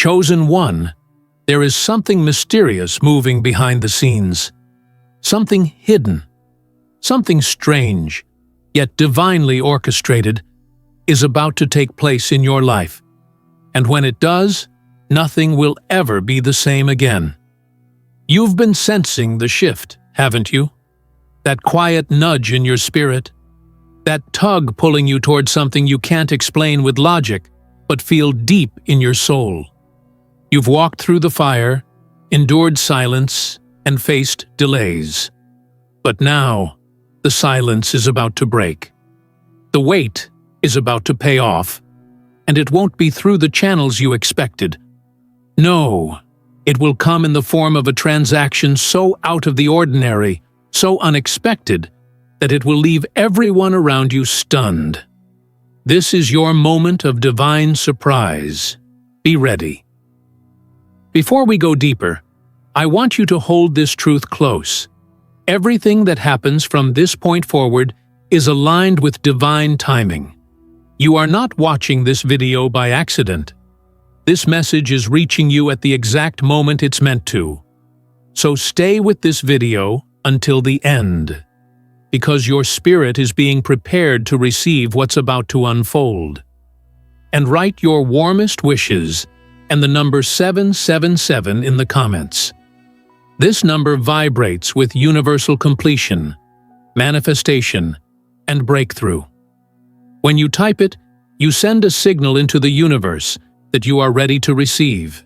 Chosen one, there is something mysterious moving behind the scenes. Something hidden, something strange, yet divinely orchestrated, is about to take place in your life. And when it does, nothing will ever be the same again. You've been sensing the shift, haven't you? That quiet nudge in your spirit, that tug pulling you towards something you can't explain with logic, but feel deep in your soul. You've walked through the fire, endured silence, and faced delays. But now, the silence is about to break. The wait is about to pay off, and it won't be through the channels you expected. No, it will come in the form of a transaction so out of the ordinary, so unexpected, that it will leave everyone around you stunned. This is your moment of divine surprise. Be ready. Before we go deeper, I want you to hold this truth close. Everything that happens from this point forward is aligned with divine timing. You are not watching this video by accident. This message is reaching you at the exact moment it's meant to. So stay with this video until the end, because your spirit is being prepared to receive what's about to unfold. And write your warmest wishes and the number 777 in the comments. This number vibrates with universal completion, manifestation, and breakthrough. When you type it, you send a signal into the universe that you are ready to receive.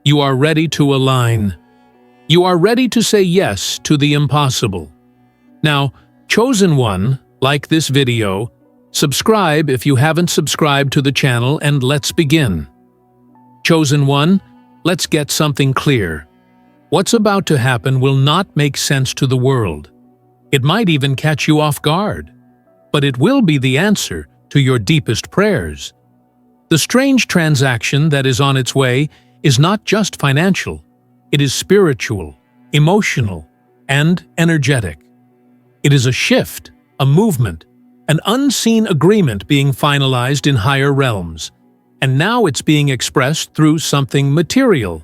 You are ready to align. You are ready to say yes to the impossible. Now, chosen one, like this video, subscribe if you haven't subscribed to the channel, and let's begin. Chosen one, let's get something clear. What's about to happen will not make sense to the world. It might even catch you off guard, but it will be the answer to your deepest prayers. The strange transaction that is on its way is not just financial. It is spiritual, emotional, and energetic. It is a shift, a movement, an unseen agreement being finalized in higher realms, and now it's being expressed through something material.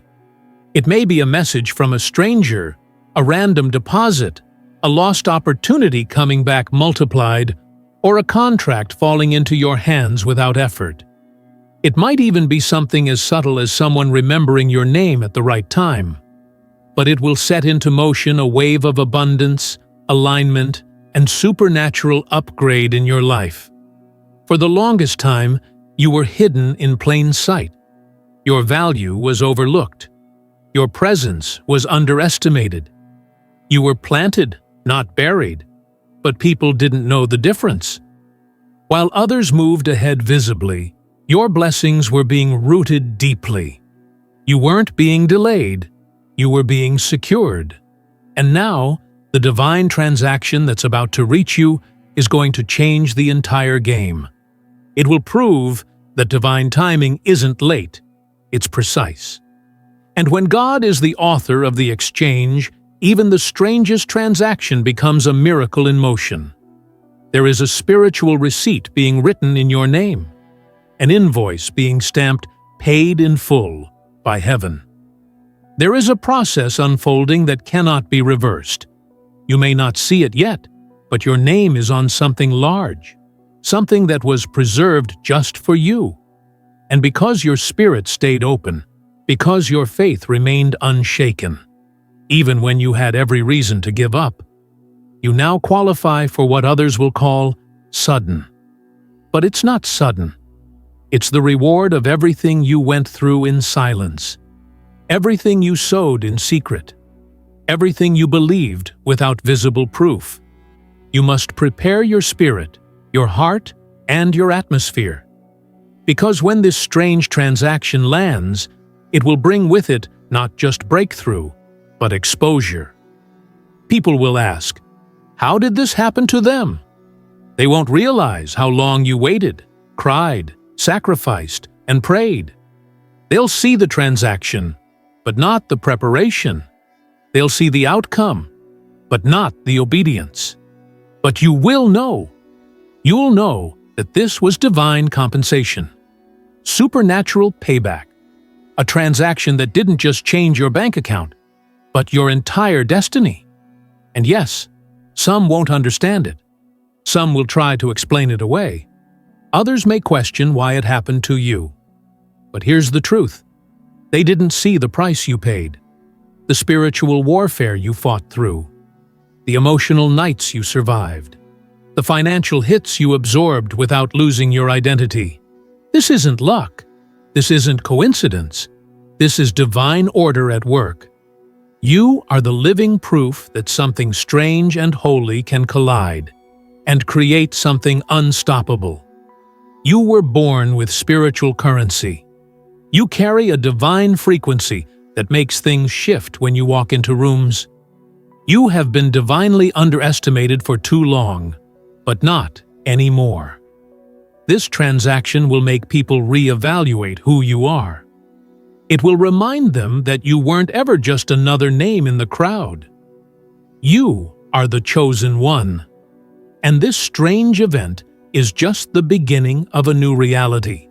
It may be a message from a stranger, a random deposit, a lost opportunity coming back multiplied, or a contract falling into your hands without effort. It might even be something as subtle as someone remembering your name at the right time. But it will set into motion a wave of abundance, alignment, and supernatural upgrade in your life. For the longest time, you were hidden in plain sight. Your value was overlooked. Your presence was underestimated. You were planted, not buried, but people didn't know the difference. While others moved ahead visibly, your blessings were being rooted deeply. You weren't being delayed, you were being secured. And now, the divine transaction that's about to reach you is going to change the entire game. It will prove that divine timing isn't late, it's precise. And when God is the author of the exchange, even the strangest transaction becomes a miracle in motion. There is a spiritual receipt being written in your name, an invoice being stamped paid in full by heaven. There is a process unfolding that cannot be reversed. You may not see it yet, but your name is on something large, something that was preserved just for you. And because your spirit stayed open, because your faith remained unshaken, even when you had every reason to give up, you now qualify for what others will call sudden. But it's not sudden. It's the reward of everything you went through in silence, everything you sowed in secret, everything you believed without visible proof. You must prepare your spirit, your heart, and your atmosphere. Because when this strange transaction lands, it will bring with it not just breakthrough, but exposure. People will ask, how did this happen to them? They won't realize how long you waited, cried, sacrificed, and prayed. They'll see the transaction, but not the preparation. They'll see the outcome, but not the obedience. But you will know. You'll know that this was divine compensation, supernatural payback. A transaction that didn't just change your bank account, but your entire destiny. And yes, some won't understand it. Some will try to explain it away. Others may question why it happened to you. But here's the truth. They didn't see the price you paid, the spiritual warfare you fought through, the emotional nights you survived, the financial hits you absorbed without losing your identity. This isn't luck. This isn't coincidence. This is divine order at work. You are the living proof that something strange and holy can collide and create something unstoppable. You were born with spiritual currency. You carry a divine frequency that makes things shift when you walk into rooms. You have been divinely underestimated for too long, but not anymore. This transaction will make people reevaluate who you are. It will remind them that you weren't ever just another name in the crowd. You are the chosen one. And this strange event is just the beginning of a new reality.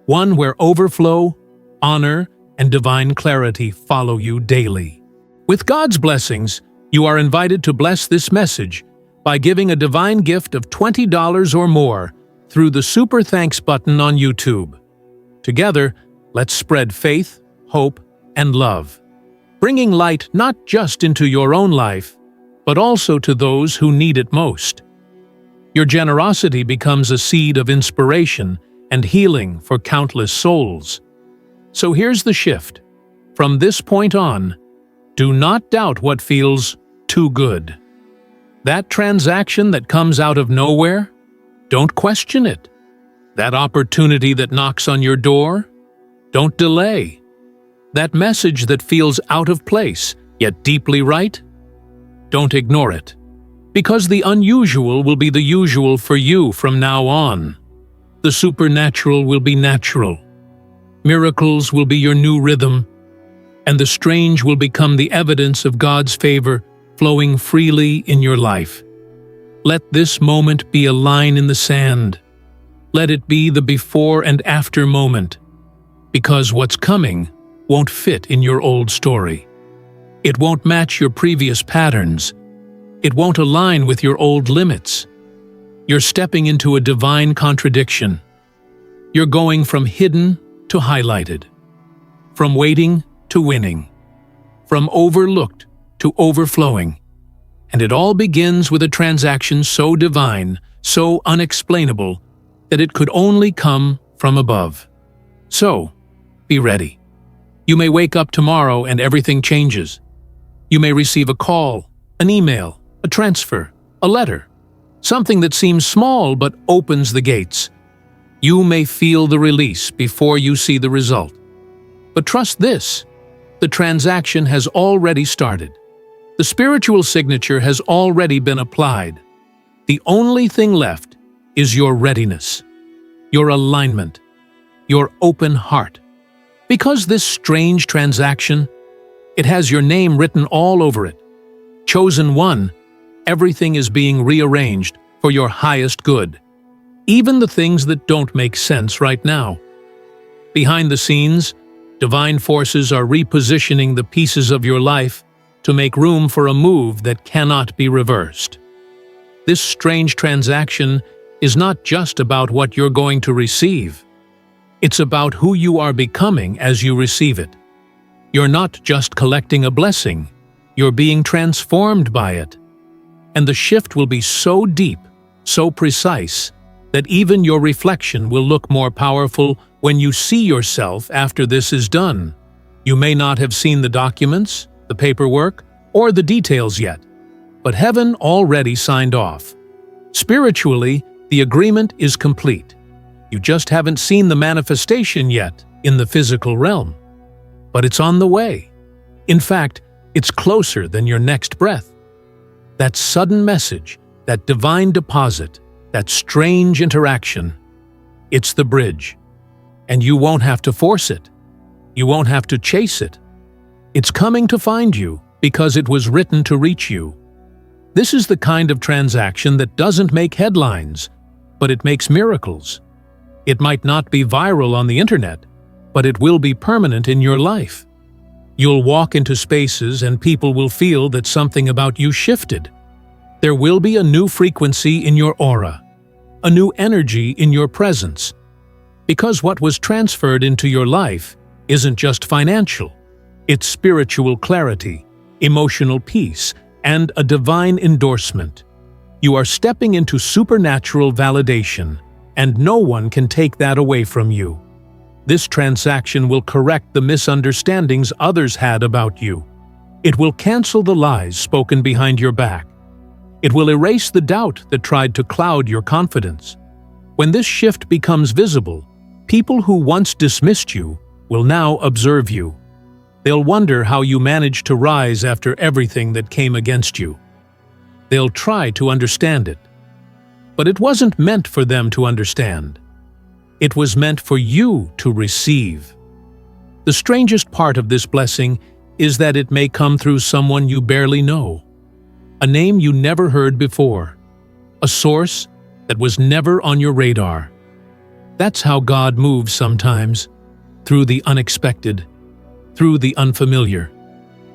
One where overflow, honor, and divine clarity follow you daily. With God's blessings, you are invited to bless this message by giving a divine gift of $20 or more through the Super Thanks button on YouTube. Together, let's spread faith, hope, and love, bringing light not just into your own life, but also to those who need it most. Your generosity becomes a seed of inspiration and healing for countless souls. So here's the shift. From this point on, do not doubt what feels too good. That transaction that comes out of nowhere, don't question it. That opportunity that knocks on your door, don't delay. That message that feels out of place, yet deeply right, don't ignore it. Because the unusual will be the usual for you from now on. The supernatural will be natural. Miracles will be your new rhythm, and the strange will become the evidence of God's favor flowing freely in your life. Let this moment be a line in the sand. Let it be the before and after moment, because what's coming won't fit in your old story. It won't match your previous patterns. It won't align with your old limits. You're stepping into a divine contradiction. You're going from hidden to highlighted, from waiting to winning, from overlooked to overflowing. And it all begins with a transaction so divine, so unexplainable, that it could only come from above. So, be ready. You may wake up tomorrow and everything changes. You may receive a call, an email, a transfer, a letter, something that seems small but opens the gates. You may feel the release before you see the result. But trust this, the transaction has already started. The spiritual signature has already been applied. The only thing left is your readiness, your alignment, your open heart. Because this strange transaction, it has your name written all over it. Chosen one, everything is being rearranged for your highest good. Even the things that don't make sense right now. Behind the scenes, divine forces are repositioning the pieces of your life to make room for a move that cannot be reversed. This strange transaction is not just about what you're going to receive. It's about who you are becoming as you receive it. You're not just collecting a blessing, you're being transformed by it. And the shift will be so deep, so precise, that even your reflection will look more powerful when you see yourself after this is done. You may not have seen the documents, the paperwork, or the details yet, but heaven already signed off. Spiritually, the agreement is complete. You just haven't seen the manifestation yet in the physical realm. But it's on the way. In fact, it's closer than your next breath. That sudden message, that divine deposit, that strange interaction, it's the bridge. And you won't have to force it. You won't have to chase it. It's coming to find you because it was written to reach you. This is the kind of transaction that doesn't make headlines, but it makes miracles. It might not be viral on the internet, but it will be permanent in your life. You'll walk into spaces and people will feel that something about you shifted. There will be a new frequency in your aura, a new energy in your presence. Because what was transferred into your life isn't just financial. It's spiritual clarity, emotional peace, and a divine endorsement. You are stepping into supernatural validation, and no one can take that away from you. This transaction will correct the misunderstandings others had about you. It will cancel the lies spoken behind your back. It will erase the doubt that tried to cloud your confidence. When this shift becomes visible, people who once dismissed you will now observe you. They'll wonder how you managed to rise after everything that came against you. They'll try to understand it. But it wasn't meant for them to understand. It was meant for you to receive. The strangest part of this blessing is that it may come through someone you barely know, a name you never heard before, a source that was never on your radar. That's how God moves sometimes, through the unexpected, through the unfamiliar.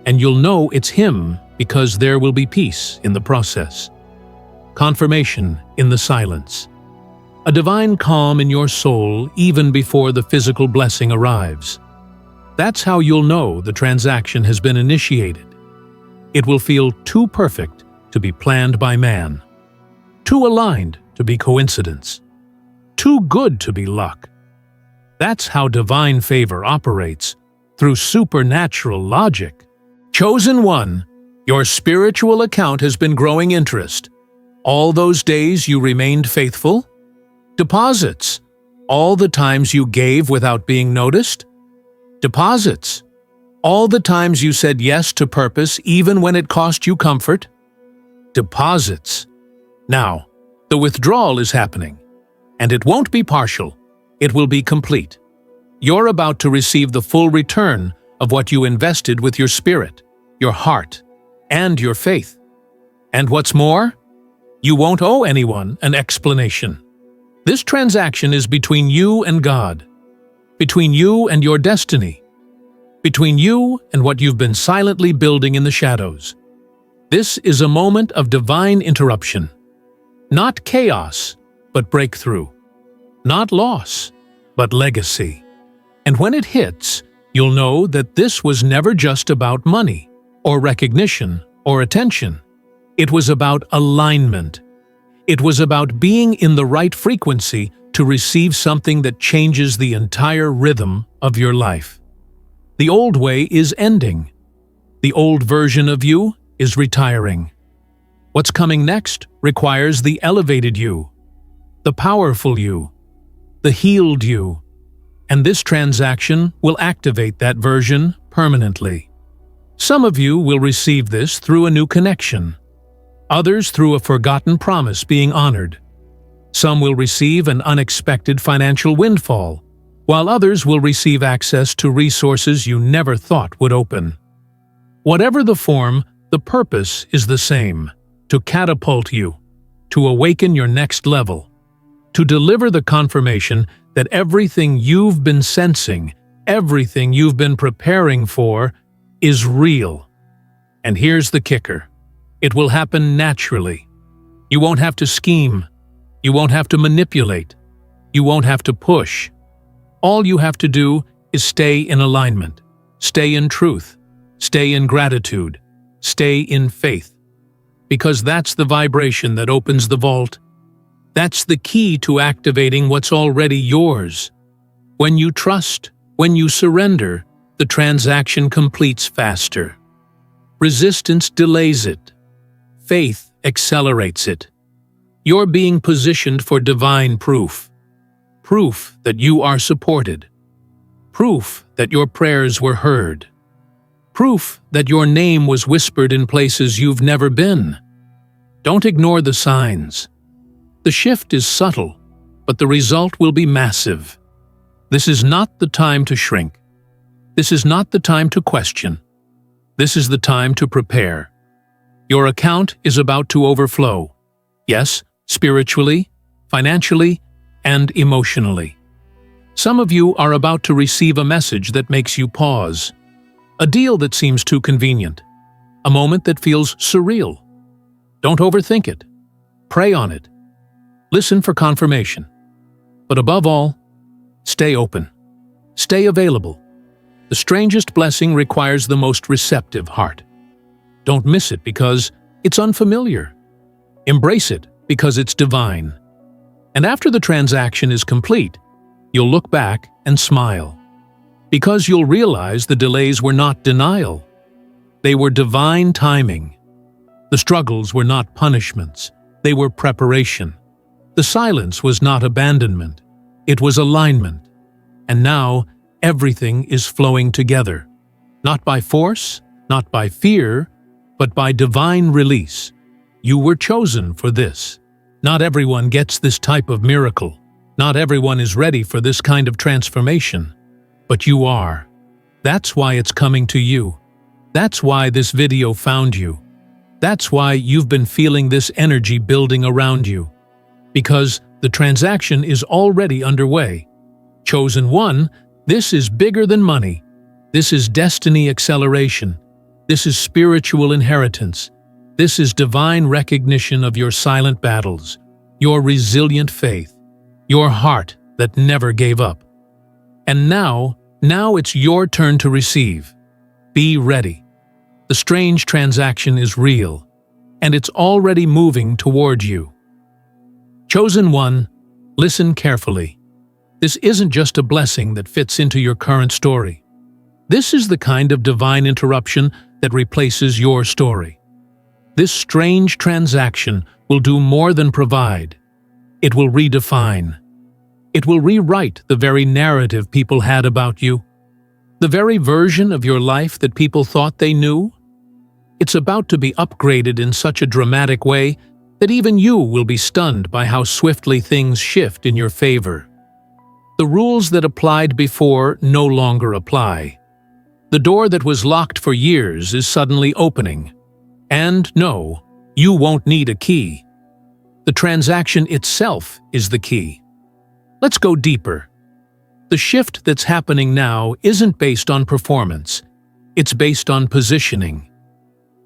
And you'll know it's Him because there will be peace in the process, confirmation in the silence, a divine calm in your soul even before the physical blessing arrives. That's how you'll know the transaction has been initiated. It will feel too perfect to be planned by man, too aligned to be coincidence, too good to be luck. That's how divine favor operates, through supernatural logic. Chosen one, your spiritual account has been growing interest. All those days you remained faithful? Deposits, all the times you gave without being noticed? Deposits, all the times you said yes to purpose even when it cost you comfort? Deposits. Now, the withdrawal is happening, and it won't be partial, it will be complete. You're about to receive the full return of what you invested with your spirit, your heart, and your faith. And what's more, you won't owe anyone an explanation. This transaction is between you and God, between you and your destiny, between you and what you've been silently building in the shadows. This is a moment of divine interruption. Not chaos, but breakthrough. Not loss, but legacy. And when it hits, you'll know that this was never just about money, or recognition, or attention. It was about alignment. It was about being in the right frequency to receive something that changes the entire rhythm of your life. The old way is ending. The old version of you is retiring. What's coming next requires the elevated you, the powerful you, the healed you, and this transaction will activate that version permanently. Some of you will receive this through a new connection, others through a forgotten promise being honored. Some will receive an unexpected financial windfall, while others will receive access to resources you never thought would open. Whatever the form, the purpose is the same: to catapult you, to awaken your next level, to deliver the confirmation that everything you've been sensing, everything you've been preparing for, is real. And here's the kicker: it will happen naturally. You won't have to scheme. You won't have to manipulate. You won't have to push. All you have to do is stay in alignment, stay in truth, stay in gratitude, stay in faith. Because that's the vibration that opens the vault. That's the key to activating what's already yours. When you trust, when you surrender, the transaction completes faster. Resistance delays it. Faith accelerates it. You're being positioned for divine proof. Proof that you are supported. Proof that your prayers were heard. Proof that your name was whispered in places you've never been. Don't ignore the signs. The shift is subtle, but the result will be massive. This is not the time to shrink. This is not the time to question. This is the time to prepare. Your account is about to overflow. Yes, spiritually, financially, and emotionally. Some of you are about to receive a message that makes you pause. A deal that seems too convenient. A moment that feels surreal. Don't overthink it. Pray on it. Listen for confirmation. But above all, stay open. Stay available. The strangest blessing requires the most receptive heart. Don't miss it because it's unfamiliar. Embrace it because it's divine. And after the transaction is complete, you'll look back and smile. Because you'll realize the delays were not denial. They were divine timing. The struggles were not punishments. They were preparation. The silence was not abandonment. It was alignment. And now, everything is flowing together. Not by force, not by fear, but by divine release. You were chosen for this. Not everyone gets this type of miracle. Not everyone is ready for this kind of transformation. But you are. That's why it's coming to you. That's why this video found you. That's why you've been feeling this energy building around you. Because the transaction is already underway. Chosen one, this is bigger than money. This is destiny acceleration. This is spiritual inheritance. This is divine recognition of your silent battles, your resilient faith, your heart that never gave up. And now it's your turn to receive. Be ready. The strange transaction is real, and it's already moving toward you. Chosen one, listen carefully. This isn't just a blessing that fits into your current story. This is the kind of divine interruption that replaces your story. This strange transaction will do more than provide. It will redefine. It will rewrite the very narrative people had about you. The very version of your life that people thought they knew. It's about to be upgraded in such a dramatic way that even you will be stunned by how swiftly things shift in your favor. The rules that applied before no longer apply. The door that was locked for years is suddenly opening. And no, you won't need a key. The transaction itself is the key. Let's go deeper. The shift that's happening now isn't based on performance. It's based on positioning.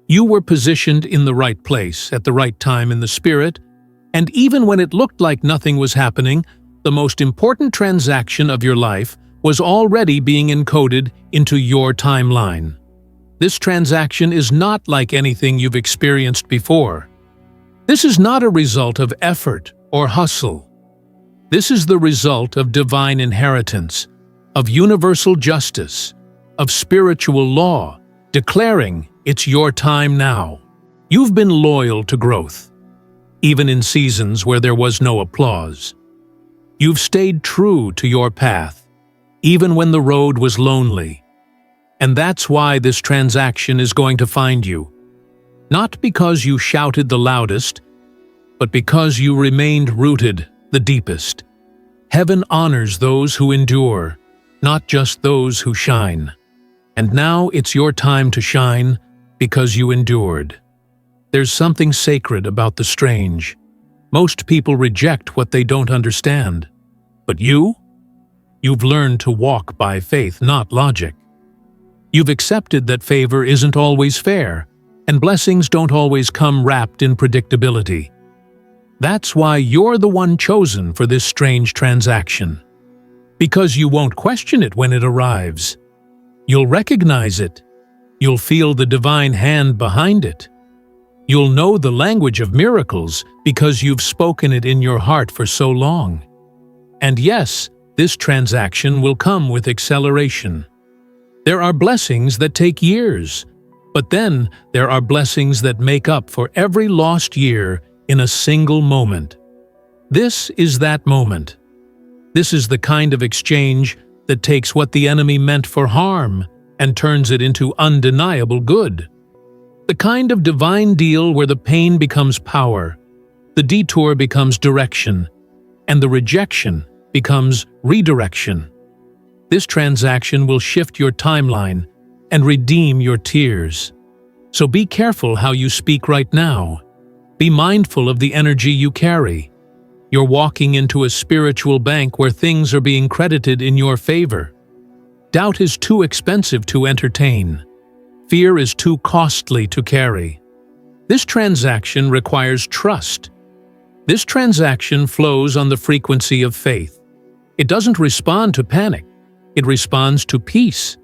You were positioned in the right place at the right time in the spirit, and even when it looked like nothing was happening, the most important transaction of your life was already being encoded into your timeline. This transaction is not like anything you've experienced before. This is not a result of effort or hustle. This is the result of divine inheritance, of universal justice, of spiritual law, declaring it's your time now. You've been loyal to growth, even in seasons where there was no applause. You've stayed true to your path, even when the road was lonely. And that's why this transaction is going to find you. Not because you shouted the loudest, but because you remained rooted the deepest. Heaven honors those who endure, not just those who shine. And now it's your time to shine because you endured. There's something sacred about the strange. Most people reject what they don't understand. But you've learned to walk by faith, not logic. You've accepted that favor isn't always fair, and blessings don't always come wrapped in predictability. That's why you're the one chosen for this strange transaction. Because you won't question it when it arrives. You'll recognize it. You'll feel the divine hand behind it. You'll know the language of miracles because you've spoken it in your heart for so long. And yes, this transaction will come with acceleration. There are blessings that take years, but then there are blessings that make up for every lost year in a single moment. This is that moment. This is the kind of exchange that takes what the enemy meant for harm and turns it into undeniable good. The kind of divine deal where the pain becomes power, the detour becomes direction, and the rejection becomes redirection. This transaction will shift your timeline and redeem your tears. So be careful how you speak right now. Be mindful of the energy you carry. You're walking into a spiritual bank where things are being credited in your favor. Doubt is too expensive to entertain. Fear is too costly to carry. This transaction requires trust. This transaction flows on the frequency of faith. It doesn't respond to panic. It responds to peace.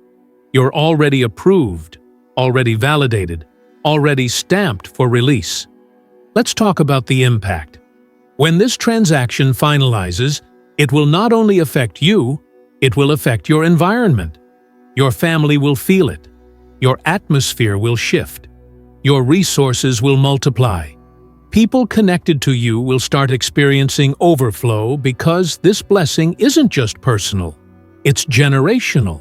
You're already approved, already validated, already stamped for release. Let's talk about the impact. When this transaction finalizes, it will not only affect you, it will affect your environment. Your family will feel it. Your atmosphere will shift. Your resources will multiply. People connected to you will start experiencing overflow because this blessing isn't just personal, it's generational.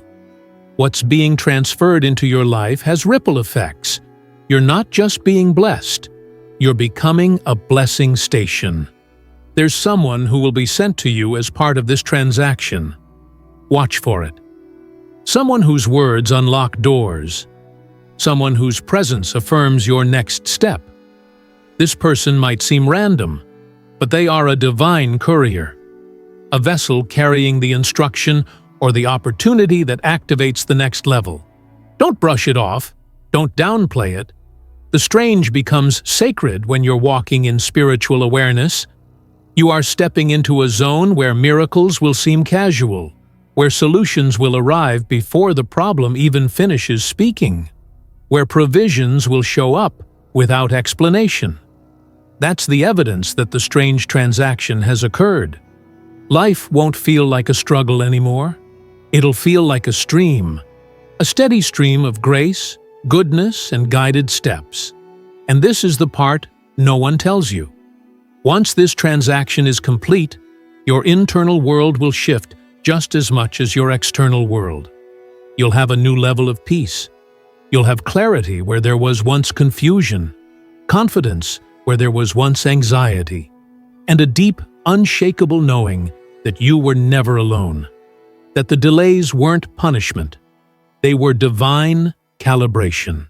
What's being transferred into your life has ripple effects. You're not just being blessed, you're becoming a blessing station. There's someone who will be sent to you as part of this transaction. Watch for it. Someone whose words unlock doors. Someone whose presence affirms your next step. This person might seem random, but they are a divine courier, a vessel carrying the instruction or the opportunity that activates the next level. Don't brush it off. Don't downplay it. The strange becomes sacred when you're walking in spiritual awareness. You are stepping into a zone where miracles will seem casual, where solutions will arrive before the problem even finishes speaking, where provisions will show up without explanation. That's the evidence that the strange transaction has occurred. Life won't feel like a struggle anymore. It'll feel like a stream, a steady stream of grace, goodness, and guided steps. And this is the part no one tells you. Once this transaction is complete, your internal world will shift just as much as your external world. You'll have a new level of peace. You'll have clarity where there was once confusion, confidence where there was once anxiety, and a deep, unshakable knowing that you were never alone, that the delays weren't punishment, they were divine calibration.